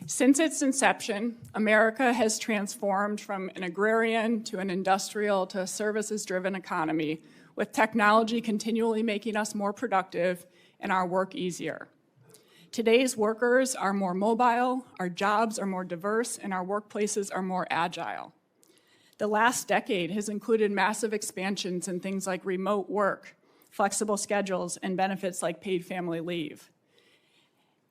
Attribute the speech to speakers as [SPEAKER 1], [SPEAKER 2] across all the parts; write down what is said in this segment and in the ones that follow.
[SPEAKER 1] Since its inception, America has transformed from an agrarian to an industrial to a services-driven economy, with technology continually making us more productive and our work easier. Today's workers are more mobile, our jobs are more diverse, and our workplaces are more agile. The last decade has included massive expansions in things like remote work, flexible schedules, and benefits like paid family leave.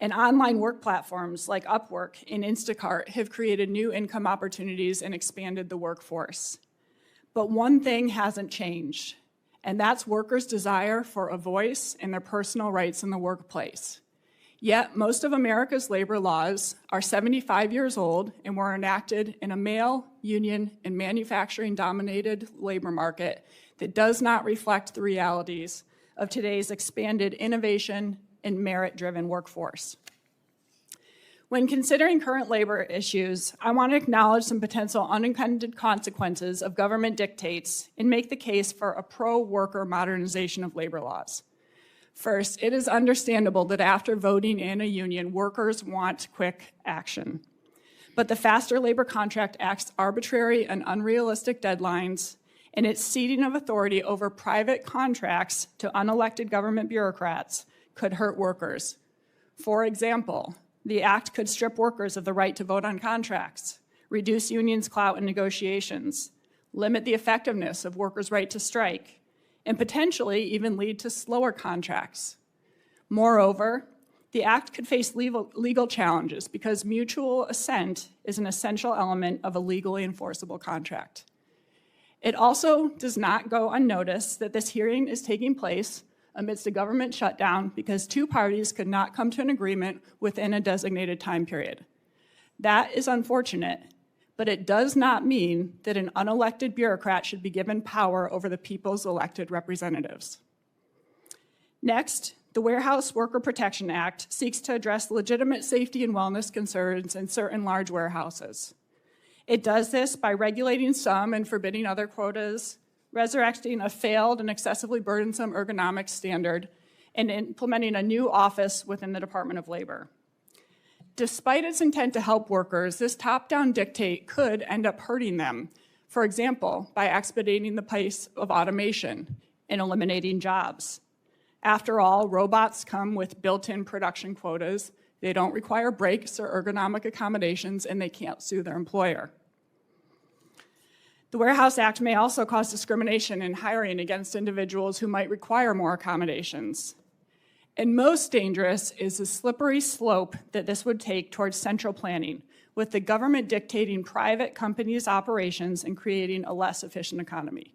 [SPEAKER 1] And online work platforms like Upwork and Instacart have created new income opportunities and expanded the workforce. But one thing hasn't changed, and that's workers' desire for a voice and their personal rights in the workplace. Yet, most of America's labor laws are 75 years old and were enacted in a male, union, and manufacturing-dominated labor market that does not reflect the realities of today's expanded innovation and merit-driven workforce. When considering current labor issues, I want to acknowledge some potential unintended consequences of government dictates and make the case for a pro-worker modernization of labor laws. First, it is understandable that after voting in a union, workers want quick action. But the Faster Labor Contract Act's arbitrary and unrealistic deadlines and its ceding of authority over private contracts to unelected government bureaucrats could hurt workers. For example, the act could strip workers of the right to vote on contracts, reduce unions' clout in negotiations, limit the effectiveness of workers' right to strike, and potentially even lead to slower contracts. Moreover, the act could face legal challenges because mutual assent is an essential element of a legally enforceable contract. It also does not go unnoticed that this hearing is taking place amidst a government shutdown because two parties could not come to an agreement within a designated time period. That is unfortunate, but it does not mean that an unelected bureaucrat should be given power over the people's elected representatives. Next, the Warehouse Worker Protection Act seeks to address legitimate safety and wellness concerns in certain large warehouses. It does this by regulating some and forbidding other quotas, resurrecting a failed and excessively burdensome ergonomics standard, and implementing a new office within the Department of Labor. Despite its intent to help workers, this top-down dictate could end up hurting them, for example, by expediting the pace of automation and eliminating jobs. After all, robots come with built-in production quotas, they don't require breaks or ergonomic accommodations, and they can't sue their employer. The Warehouse Act may also cause discrimination in hiring against individuals who might require more accommodations. And most dangerous is the slippery slope that this would take towards central planning, with the government dictating private companies' operations and creating a less efficient economy.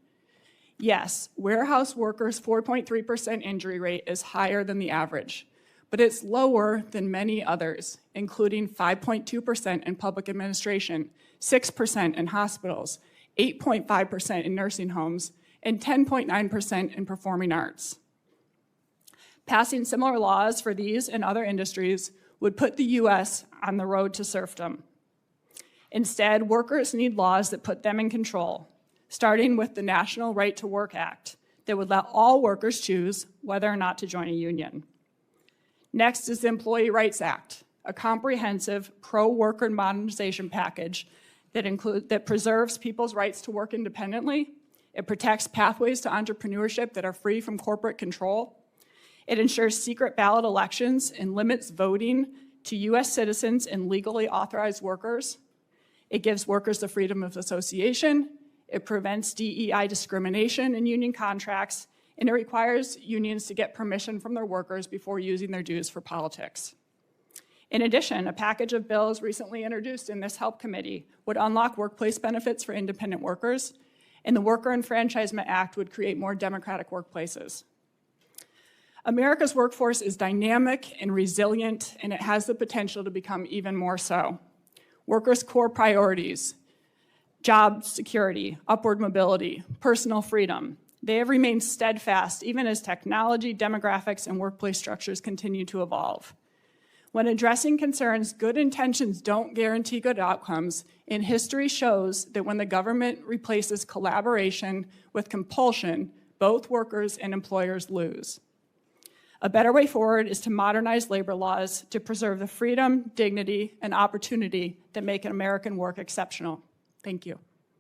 [SPEAKER 1] Yes, warehouse workers' 4.3% injury rate is higher than the average, but it's lower than many others, including 5.2% in public administration, 6% in hospitals, 8.5% in nursing homes, and 10.9% in performing arts. Passing similar laws for these and other industries would put the U.S. on the road to serfdom. Instead, workers need laws that put them in control, starting with the National Right to Work Act that would let all workers choose whether or not to join a union. Next is the Employee Rights Act, a comprehensive pro-worker modernization package that preserves people's rights to work independently. It protects pathways to entrepreneurship that are free from corporate control. It ensures secret ballot elections and limits voting to U.S. citizens and legally authorized workers. It gives workers the freedom of association. It prevents DEI discrimination in union contracts, and it requires unions to get permission from their workers before using their dues for politics. In addition, a package of bills recently introduced in this HELP committee would unlock workplace benefits for independent workers, and the Worker Enfranchisement Act would create more democratic workplaces. America's workforce is dynamic and resilient, and it has the potential to become even more so. Workers' core priorities, job security, upward mobility, personal freedom, they have remained steadfast even as technology, demographics, and workplace structures continue to evolve. When addressing concerns, good intentions don't guarantee good outcomes, and history shows that when the government replaces collaboration with compulsion, both workers and employers lose. A better way forward is to modernize labor laws to preserve the freedom, dignity, and opportunity that make American work exceptional. Thank you.